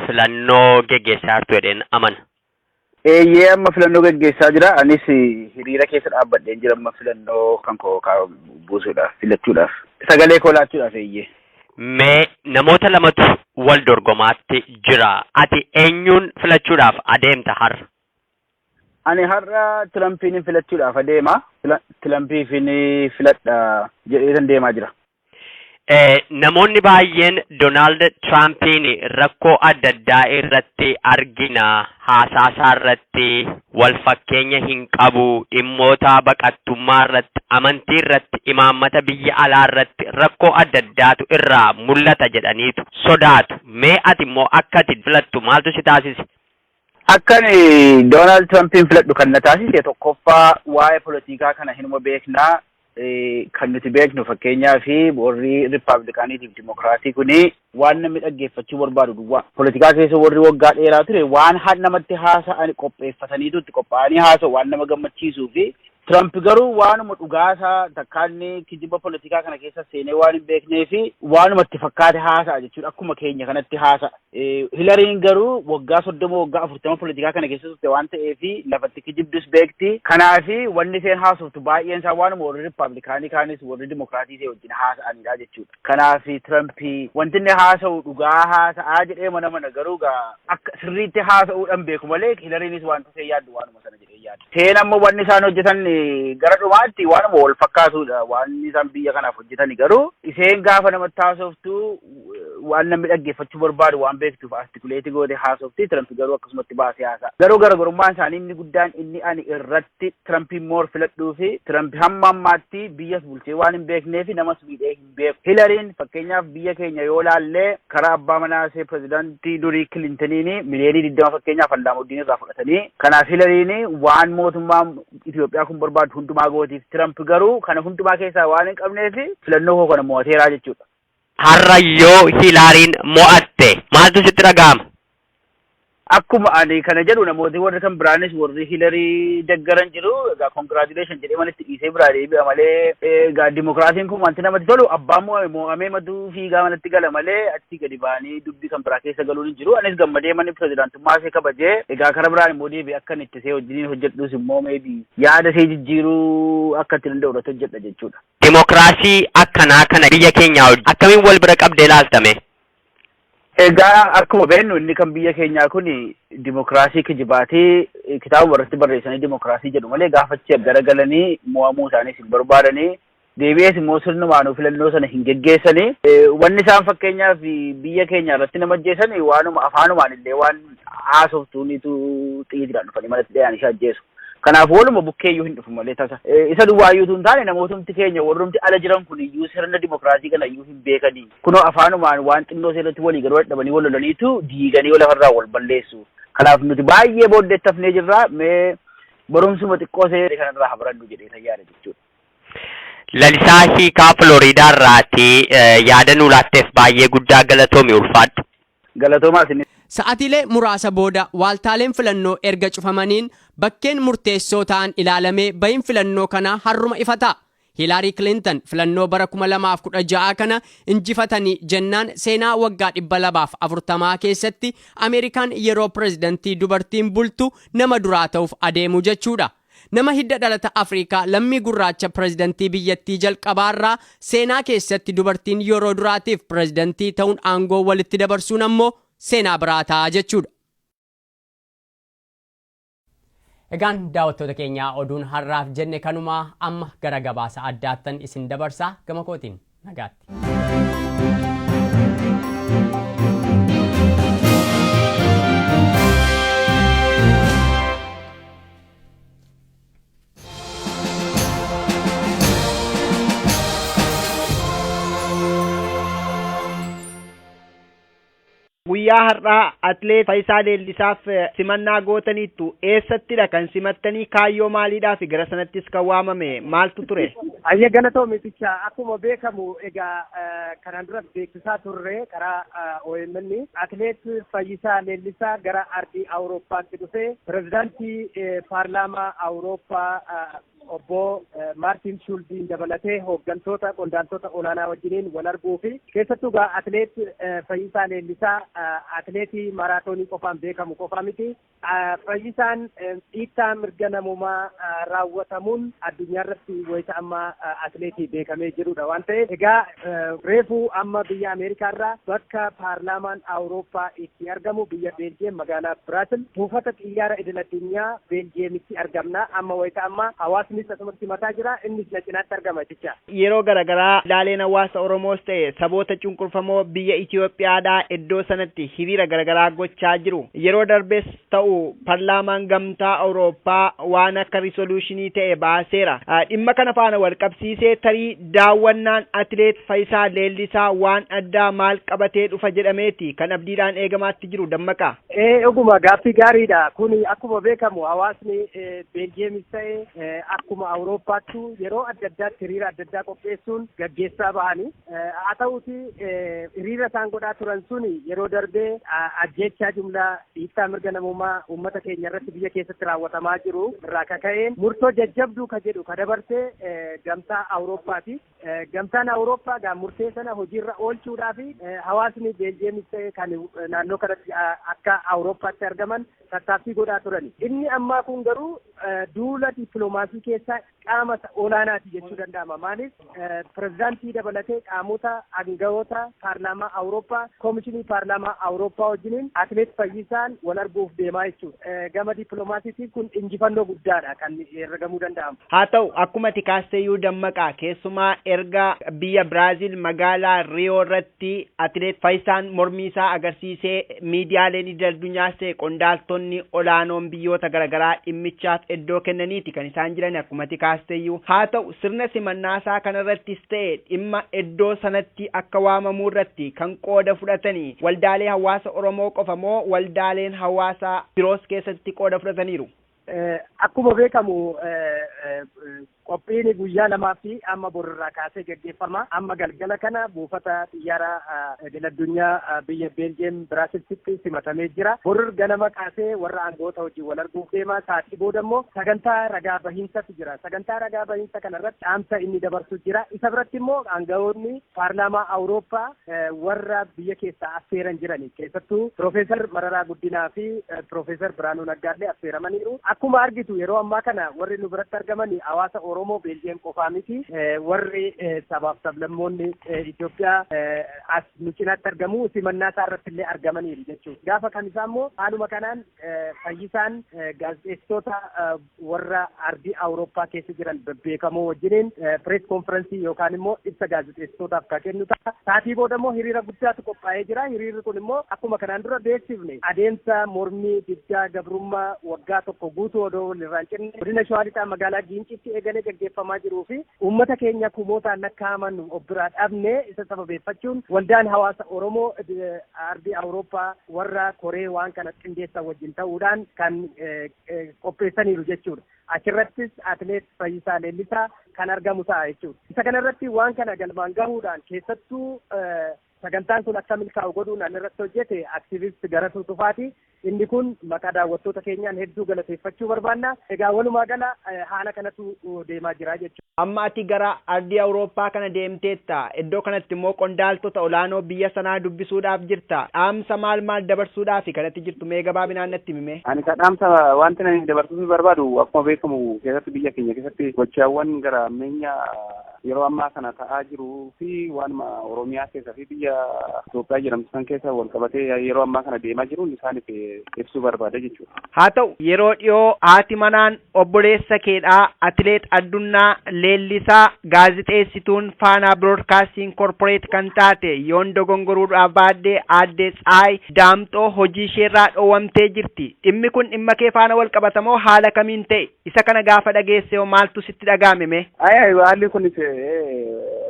filannoo geggeessaa jirtu jedheen amana. Eeyyee amma filannoo geggeessaa jira anis hiriira keessa dhaabbadheen jira amma filannoo kan koo buusuudhaaf filachuudhaaf sagalee koo laachuudhaaf eeyyee. Mee namoota lamatu wal dorgomaatti jira ati eenyuun filachuudhaaf adeemta har'a? Ani har'a Tirampiin filachuudhaaf adeema. Tirampiin filadha jedhee deemaa jira. Namoonni baay'een Doonaald Tiraampiin rakkoo adda addaa irratti argina haasaasaa irratti wal fakkeenya hin qabu dhimmoota baqattummaa irratti amantii irratti imaammata biyya alaa irratti rakkoo adda addaatu irraa mul'ata jedhaniitu sodaatu. Mee ati immoo akka ati filattu maaltu si taasise? Akkan Doonaald Tiraampiin filadhu kan na taasise tokkoffaa waa'ee politikaa kana hinuma beeknaa kan nuti beeknu fakkeenyaa fi warri Rippaabilikaaniitiif Dimokiraatii kuni waan namni dhaggeeffachuu barbaadu duwwaa. Politikaa keessa warri waggaa dheeraa ture waan namatti haasa'an qopheeffataniitu itti qophaa'anii haasa'u waan nama gammachiisuu fi Trump garuu waanuma dhugaasaa takkaanni kijiba politikaa kana keessa seenee waan hin beeknee fi waanuma itti fakkaate haasa'a jechuudha akkuma keenya kanatti haasa'a. Hilariin garuu waggaa 30 waggaa 40 politikaa kana keessa turte waan ta'eefi lafatti kijibdus beekti. Kanaafi wanni isheen haasoftu baay'een isaa waanuma warri Rippaabilikaanii kaanis warri Dimokiraatii ta'e wajjin haasa'anidha jechuudha. Kanaafi Trump wanti inni haasa'u dhugaa haasa'aa jedhee mana garuu akka sirriitti haasa'uudhaan beeku malee Hilariinis wanta isheen yaaddu waanuma sana jedhee yaaddu. Seen amma wanni isaan hojjetan gara dhumaatti waanuma wal fakkaatudha waan isaan biyya kanaaf hojjetani garuu isheen gaafa namatti haasoftu waan namni dhaggeeffachuu barbaadu waan beektuuf artikuleetii goote haasofti. Tiramp garuu akkasumatti baasee haasa'a. Garuu garaagarummaan isaanii inni guddaan inni ani irratti Tirampiin moor filadhuu fi Tiramp hamma ammaatti biyya bulchee waan hin beeknee fi namas miidhee hin beeku. Hilariin fakkeenyaaf biyya keenya yoo laallee karaa abbaa manaa ishee pirezidaantii durii Kilintaniin miliyoonii 20 fakkeenyaaf Allaamuuddiin irraa fudhatanii. Kanaaf Hilariin waan mootummaan Itoophiyaa kun barbaadu hundumaa gootiif. Tiramp garuu kana hundumaa keessaa waan hin qabneef filannoo koo kana mo'ateeraa jechuudha. Har'a yoo Hilaariin mo'atte maaltu sitti dhaga'ama? Akkuma ani kana jedhu namooti warri kan biraanis warri Hilarii deggaran jiru egaa congratulation jedhee manitti dhiisee biraa deebi'a malee egaa dimokiraasiin kun wanti namatti tolu abbaan mo'amee maduu fiigaa manatti gala malee achi gadi ba'anii dubbii kan biraa keessa galuun hin jiru. Anis gammadee manni pirezidaantummaa ishee kabajee egaa karaa biraan immoo deebi'ee akka inni ittisee wajjiniin hojjedhus immoo meebii yaada ishee jijjiiruu akka itti danda'u irratti hojjedha jechuudha. Dimokiraasii akkanaa kana biyya keenya akkamiin wal bira qabdee laaltame? Egaa akkuma beeknu inni kan biyya keenyaa kun dimokiraasii kijibaatee kitaaba irratti barreessanii dimokiraasii jedhu malee gaafachi garagalanii mo'amuu isaaniis hin barbaadanii deebi'ees immoo sirnumaanuu filannoo sana hin geggeessanii wanni isaan fakkeenyaaf biyya keenya irratti nama ajjeesanii waanuma afaanumaan illee waan haasoftuunitu xiyyiidhaan dhufanii manatti dhiyaan ishee ajjeesu. Kanaaf waluma bukkeeyyuu hin dhufu malee tasa. Isa duwwaayyuutu hin taane namootumti keenya warrumti ala jiran kun iyyuu sirna dimokiraasii kana iyyuu hin beekanii. Kunoo afaanumaan waan xinnoo seerratti walii galuu dadhabanii wal lolaniitu diiganii lafarraa wal balleessu. Kanaaf nuti baay'ee booddeettafnee jirra mee barumsuma xiqqoo seera kanarraa habarannu jedhee tayyaada jechuudha. Lalisaa Hiikaa Floriidaa irraati yaada nuu laatteef baay'ee guddaa galatoomi ulfaadhu. Galatoomaa isin. Sa'atiilee muraasa booda waaltaaleen filannoo erga cufamaniin bakkeen murteessoo ta'an ilaalamee bahin filannoo kana harruma ifa ta'a. Hiilaarii Kilintan filannoo bara 2016 kana injifatanii jennaan seenaa waggaa 240 keessatti Ameerikaan yeroo pirezidantii dubartiin bultu nama duraa ta'uuf adeemu jechuudha. Nama hidda dhalata Afrikaa lammii gurraacha pirezidantii biyyattii jalqabaarraa seenaa keessatti dubartiin yeroo duraatiif pirezidantii ta'uun aangoo walitti dabarsuun ammoo seenaa biraa ta'a jechuudha. Egaan daawwattoota keenyaa oduun har'aaf jenne kanumaa amma gara gabaasa addaattan isin dabarsaa gama kootiin nagaatti. Guyyaa har'aa atleet Faayisaa Leellisaaf simannaa gootaniittu eessattidha kan simattanii kaayyoo maaliidhaaf gara sanattis kan waamame maaltu ture? Ayya galatoomicha akkuma beekamu egaa kanaan dura beeksisaa turre karaa OMN atleet Faayisaa Leellisaa gara ardii Awurooppaatti dhufee pirezidaantii paarlaamaa Awurooppaa obbo Maartin Shulziin dabalatee hooggantoota qondaaltota olaanaa wajjiniin wal arguu fi keessattuu gaa atleet Faayisaa Leellisaa atleetii maaraatoonii qofaan beekamu qofa miti. Faayisaan dhiittaa mirga namummaa raawwatamuun addunyaa irratti wayita amma atleetii beekamee jirudha waan ta'eef egaa reefuu amma biyya Ameerikaa irraa bakka paarlaamaan Awurooppaa itti argamu biyya Beeljiyeem magaalaa Biraasil buufata xiyyaara idil-addunyaa Beeljiyeemitti argamna amma wayita amma hawaasni asumatti mataa jira innis na cinaatti argama jecha. Yeroo garaagaraa ilaaleen hawaasa Oromoos ta'e saboota cunqurfamoo biyya Itoophiyaadhaa iddoo sanatti hiriira garaagaraa gochaa jiru. Yeroo darbees ta'u paarlaamaan gamtaa Awurooppaa waan akka risoluushinii ta'e baaseera. Dhimma kana faana wal qabsiisee tarii daawwannaan atleet Faayisaa Leellisaa waan addaa maal qabatee dhufa jedhameeti kan abdiidhaan eegamaatti jiru Dammaqaa. Dhuguma gaaffii gaariidha. Kuni akkuma beekamu hawaasni Beeljiyeemis ta'e akkuma Awurooppaattu yeroo adda addaatti hiriira adda addaa qopheessuun gaggeessaa bahanii haa ta'uuti hiriira isaan godhaa turan sun yeroo darbee ajjeechaa jumlaa dhiittaa mirga namummaa uummata keenya irratti biyya keessatti raawwatamaa jiru irraa kaka'een murtoo jajjabduu ka jedhu ka dabarsee gamtaa Awurooppaati. Gamtaan Awurooppaa gaa murtee sana hojiirra oolchuudhaa fi hawaasni Beeljiyeemis ta'e kan naannoo kanatti akka Awurooppaatti argaman tattaaffii godhaa turani. Inni ammaa kun garuu duula dippiloomaasii keessaa qaama olaanaati jechuu danda'ama. Maalis pirezidaantii dabalatee qaamota aangawoota paarlaamaa Awurooppaa, koomishinii paarlaamaa Awurooppaa wajjiniin atileet Fayyisaan wal arguuf deemaa jechuudha. Gama dippiloomaasiitiin kun injifannoo guddaadha kan herregamuu danda'amu. Haa ta'u akkuma tikaasteeyyuu dammaqaa keessumaa erga biyya Biraazil magaalaa Riyoo irratti atileet Fayyisaan mormii isaa agarsiisee miidiyaaleen idil-addunyaas ta'e qondaaltonni olaanoon biyyoota garaagaraa dhimmichaaf iddoo kennaniiti kan isaan jiran akkuma tikaasteeyyuu. Haa ta'u sirna simannaasaa kanarrattis ta'e dhimma iddoo sanatti akka waamamuu irratti kan qooda fudhatanii waldaalee hawaasa Oromoo qofa moo waldaaleen hawaasaa biroos keessatti qooda fudhataniiru? Akkuma beekamu qophiin guyyaa lamaa fi amma borirraa kaasee gaggeeffama. Amma galgala kana buufata xiyyaara idil-addunyaa biyya Beeljeem Biraazilsitti simatamee jira. Borir ganama kaasee warra aangoota hojii wal arguuf deema. Sa'aatii booda immoo sagantaa ragaa bahiinsatu jira. Sagantaa ragaa bahiinsa kanarratti dhaamsa inni dabarsu jira. Isa biratti immoo aangawoonni paarlaamaa Awurooppaa warra biyya keessaa affeeran jirani. Keessattuu Piroofeesar Mararaa Guddinaa fi Piroofeesar Biraanuu Naggaallee affeeramaniiru. Akkuma argitu yeroo ammaa kana warri nu biratti argamani hawaasa Oromoo Beeljeem qofaa miti. Warri sabaaf sablammoonni Itoophiyaa as nu cinaatti argamu simannaa isaa irratti illee argamaniiru jechuudha. Gaafa kamisaa immoo haaluma kanaan Fayyisaan gaazexeessitoota warra ardii Awurooppaa keessa jiran bebbeekamoo wajjiniin pirees konferensii yookaan immoo ibsa gaazexeessitootaaf kan kennu ta'a. Sa'aatii booda immoo hiriira guddaatu qophaa'ee jira. Hiriirri kun immoo akkuma kanaan dura beeksifne adeemsa mormii diddaa gabrummaa waggaa tokko guutuu odoo walirraan cinne godina Shawaa Lixaa magaalaa Giincitti eegalee gaggeeffamaa jiruu fi uummata keenya kumootaan lakkaa'aman of biraa dhabne isa sababeeffachuun waldaan hawaasa Oromoo ardii Awurooppaa warra koree waan kana qindeessan wajjin ta'uudhaan kan qopheessaniiru jechuudha. Achirrattis atileet Fayyisaa Leellisaa kan argamu ta'a jechuudha. Isa kanarratti waan kana galmaan gahuudhaan keessattuu sagantaan kun akka milkaa'u godhuun an irratti hojjete aktiivist Garatuu Tufaati. Inni kun maqaa daawwattoota keenyaan hedduu galateeffachuu barbaanna. Egaa walumaa gala haala kanatu deemaa jira jechuudha. Amma ati gara ardii Awurooppaa kana deemteetta. Iddoo kanatti immoo qondaaltota olaanoo biyya sanaa dubbisuudhaaf jirta. Dhaamsa maal dabarsuudhaaf kanatti jirtu mee gabaabinaan natti himi? Ani ka dhaamsa wanti ani dabarsuuf barbaadu akkuma beekamu keessatti biyya keenya keessatti gochaawwan gara ammeenya yeroo ammaa kana ta'aa jiru fi waanuma Oromiyaa keessa fi biyya Itoophiyaa jedhamtu san keessa wal qabatee yeroo ammaa kana deemaa jiruun isaaniif ibsuu barbaada jechuudha. Haa ta'u yeroo dhiyoo haati manaan obboleessa keedhaa atileet Addunnaa Leellisaa gaazixeessituun Faanaa Biroodkaastiin Korporeet kan taate yoon dogongoruudhaaf baadhee aadde Tsaay Daamxoo hojii isheerraa dhoowwamtee jirti. Dhimmi kun dhimma kee faana wal qabatamoo haala kamiin ta'e? Isa kana gaafa dhageesse maaltu sitti dhagaamime? Haalli kunis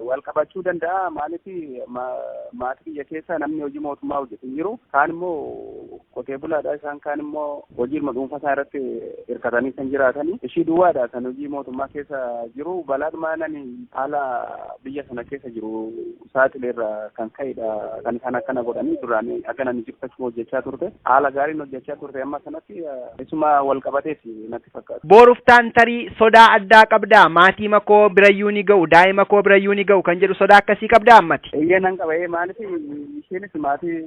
wal qabachuu danda'a. Maaliif maatii biyya keessa namni hojii mootummaa hojjetu hin jiru. Kaan immoo qotee bulaadha. Isaan kaan immoo hojii dhuunfaa isaa irratti hirkatanii kan jiraatanii. Ishii duwwaadha kan hojii mootummaa keessa jiru. Balaadhumaan haala biyya sana keessa jiru saaxileerra kan ka'edha. Kan isaan akkana godhanii duraan akkana ni jirtachuu hojjechaa turte. Haala gaariin hojjechaa turte amma sanatti isuma wal qabateeti natti fakkaata. Booruftaan tarii sodaa addaa qabdaa? Maatii makoo birayyuu ni ga'u, daa'ima koo birayyuu ni ga'u kan jedhu sodaa akkasii qabdaa ammati? Eeyyee nan qaba. Maaliif isheenis maatii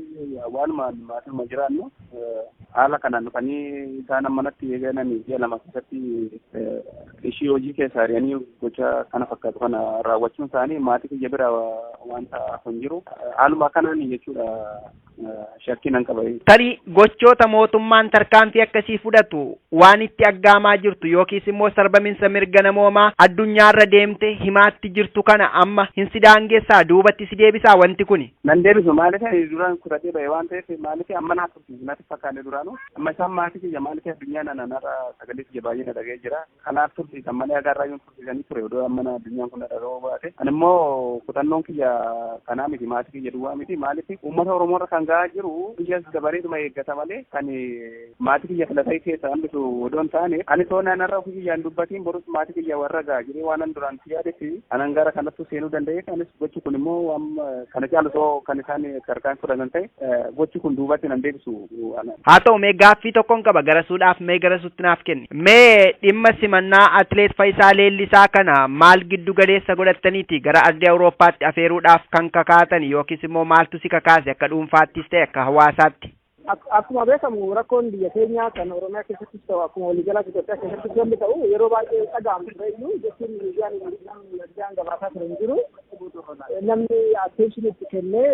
waanuma maatii jiraannu haala kanaan dhufanii isaan ammanatti eegalan ji'a lama keessatti ishii hojii keessa ari'anii gocha kana fakkaatu kana raawwachuun isaanii maatii kiyya bira wanta hin jiru. Haaluma kanaan jechuudha. Shakkii nan qaba. Tarii gochoota mootummaan tarkaanfii akkasii fudhatu waan itti aggaamaa jirtu yookiis immoo sarbaminsa mirga namoomaa addunyaarra deemte himaatti jirtu kana amma hin si daangessaa duubatti si deebisaa wanti kuni? Nan deebisu maaliif duraan kutatee ba'e waan ta'eef maaliif amma naaf tursiisu natti fakkaanne duraanu amma isaan maatii kiyya maaliif addunyaa nanarra sagalee kiyya baay'ee na dhaga'ee jira. Kanaaf tursiisan malee agarraa yoon tursiisanii ture odoo amma addunyaan kun dhaga'uu baate. Ani immoo kutannoon kiyya kanaa miti maatii kiyya duwwaa miti maaliif uummata Oromoorra kan gahaa jiru biyyas dabareetuma eeggata malee kan maatii kiyya filatee keessa hambisu odoon taane ani toonaan irra ofii kiyyaan dubbatiin borus maatii kiyya warra gahaa jiree waan duraan yaadetti anan gara kanattu seenuu danda'e. Anis gochi kun immoo kana caalusoo kan isaan tarkaan fudhatan ta'e gochi kun duubatti nan deebisu. Haa ta'u mee gaaffii tokkoon qaba garasuudhaaf mee garasuutti naaf kenni. Mee dhimma simannaa atileet Fayyisaa Leellisaa kana maal giddu galeessa godhattaniiti gara ardii Awurooppaatti afeeruudhaaf kan kakaatan yookiis immoo maaltu si kakaase akka dhuunfaattis ta'e akka hawaasaatti? akkuma beekamu rakkoon biyya keenyaa kan Oromiyaa keessattis ta'u akkuma waliigalaa Itoophiyaa keessattis wanti ta'u yeroo baay'ee dhaga'amu iyyuu jechuun miidiyaan gabaasaa ture hin jiru. Namni attention itti kennee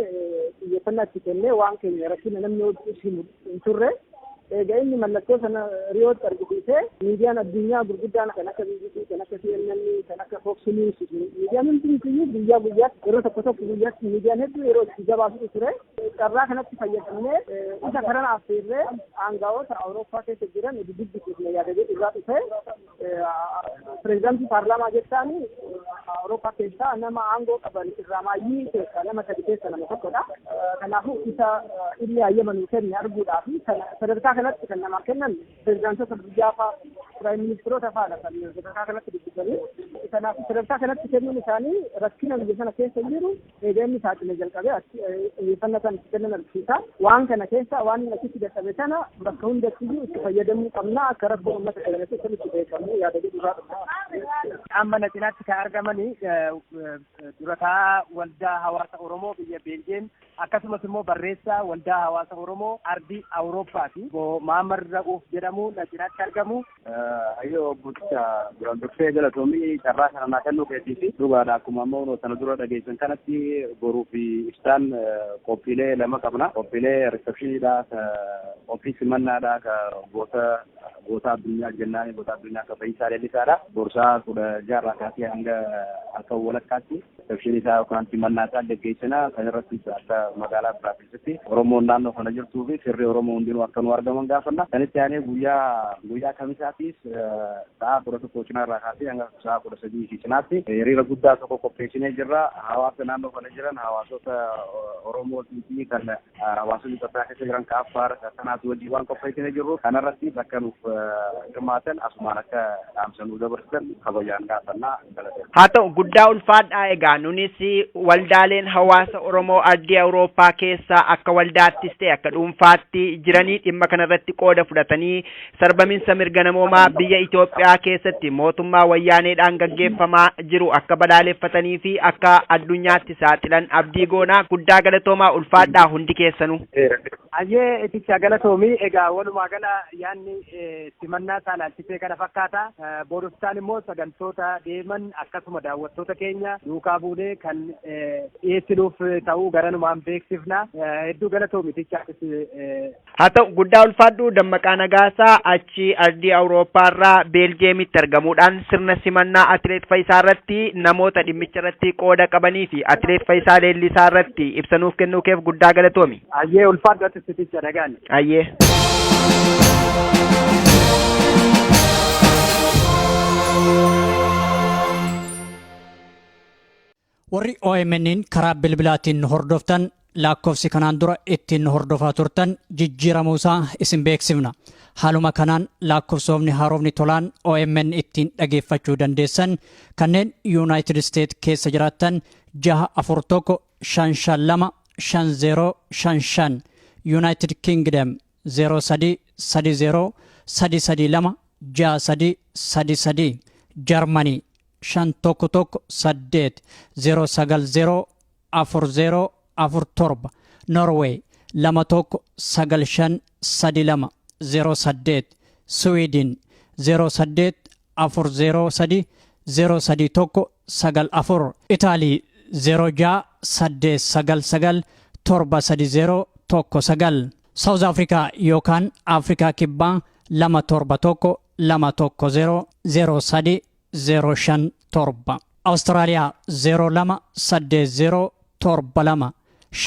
xiyyeeffannaa itti kennee waan keenya rakkina namni hojii hin turre. Egaa inni mallattoo sana riyootti argisiisee miidiyaan addunyaa gurguddaan kan akka BBC, kan akka CNN, kan akka Fox News, miidiyaan hundumtiyyuu guyyaa guyyaatti yeroo tokko guyyaatti miidiyaan hedduu yeroo itti gabaasuu ture. Carraa kanatti fayyadamnee isa karan affeerree aangaa'ota Awurooppaa keessa jiran dubbisuuf yaadamee irraa dhufee pireezidaantii paarlaamaa jechaan Awurooppaa keessaa nama aangoo qaban irraa maayyii keessaa nama sadi keessa nama tokkodha. Kanaafuu isa inni hayyamanuu kenne arguudhaaf sadarkaa kanatti kan namaa kennan pireezidaantota biyyaa fa'aa piraayim ministeerota fa'aadha kan sadarkaa kanatti dubbisanii. Kanaaf sadarkaa kanatti kennuun isaanii rakkina biyya sana keessa jiru egaa inni saaxilee jalqabee xiyyeeffannaa kan itti kennan argisiisa. Waan kana keessa waan achitti dadhabe sana bakka hundattiyyuu itti fayyadamuu qabna akka rakkoo uummata keenyatti itti beekamu yaadamee duraa dhufa. Amma na cinaatti kan argamanii durataa waldaa hawaasa Oromoo biyya Beeljeem akkasumas immoo barreessaa waldaa hawaasa Oromoo ardii Awurooppaati. Maamar Raquuf jedhamu na cinaatti argamu. Ayyoo bulcha duraan dursee galatoomii carraa kana naa kennuu keetiifi dhugaadha akkuma ammoo sana dura dhageessan kanatti boruu fi ibsaan qophiilee lama qabna. Qophiilee riisepshiniidha, qophii simannaadha, goota addunyaa jennaan goota addunyaa akka Fayyisaa Leellisaadha. Borsaa 16 kaasee hanga walakkaatti riisepshinii isaa yookaan simannaa isaa gaggeessina. Kan irratti akka magaalaa biraa keessatti Oromoon naannoo kana jirtuu fi firri Oromoo hundinuu akka nu argaman gaafanna. Kanitti aanee guyyaa kamisaatiis sa'a 11 cinaarraa kaasee hanga sa'a 13 cinaatti hiriira guddaa tokko qopheessinee jirra. Hawaasa naannoo kana jiran hawaasota Oromootii fi kan hawaasonni Itoophiyaa keessa jiran kan Affaar kanaatti wajjin waan qopheessinee jirru kanarratti bakka nuuf hirmaatan asumaan akka dhaamsanuu dabarsan kabajaan gaafannaa. Haa ta'u guddaa ulfaadhaa egaa nunis waldaaleen hawaasa Oromoo ardii Awurooppaa keessa akka waldaattis ta'e akka dhuunfaatti jiranii dhimma kanarratti qooda fudhatanii sarbaminsa mirga namoomaa biyya Itoophiyaa keessatti mootummaa wayyaaneedhaan gaggeeffamaa jiru akka balaaleffatanii fi akka addunyaatti saaxilan abdii goonaa guddaa galatoomaa ulfaadhaa hundi keessanuu. Ayyee iticha galatoomii egaa walumaa gala yaanni simannaa saalaalchisee kana fakkaata. Booroftaan immoo sagantoota deeman akkasuma daawwattoota keenya duukaa buunee kan dhiyeessinuuf ta'uu garanumaan beeksifna. Hedduu galatoomi itichaafis. Haa ta'u guddaa ulfaadhu Dammaqaa Nagaasaa achi ardii Awurooppaarraa Beeljeemitti argamuudhaan sirna simannaa Atileet Fayyisaa irratti namoota dhimmicha irratti qooda qabanii fi Atileet Fayyisaa Leellisaa irratti ibsanuuf kennuu keef guddaa galatoomi. Ayyee ulfaadhu atileeticha nagaan. Ayyee. Warri OMN'n karaa bilbilaatiin hordoftan lakkoofsi kanaan dura ittiin hordofaa turtan jijjiiramuusaa isin beeksifna. Haaluma kanaan lakkoofsofni haaromni tolaan OMN ittiin dhageeffachuu dandeessan kanneen United States keessa jiraattan 641 552 5055 United Kingdom 0330 332 6333 Germany 511 090 4047 Norway 2195 32 08 Sweden 08 403 031 94 Italy 06 899 730 19 South Africa yookaan Afrikaa Kibbaa 271 210 03 057 Austraaliyaa 0280 72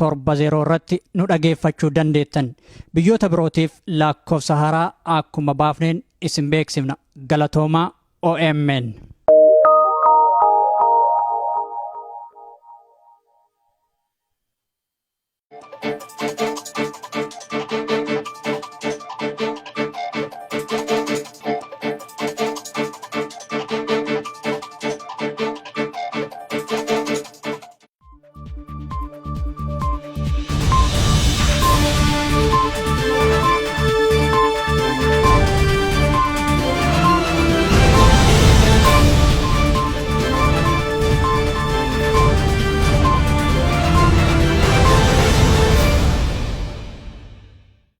5170 irratti nu dhageeffachuu dandeettan. Biyyoota birootiif lakkoofsa haaraa akkuma baafneen isin beeksifna. Galatoomaa OMN.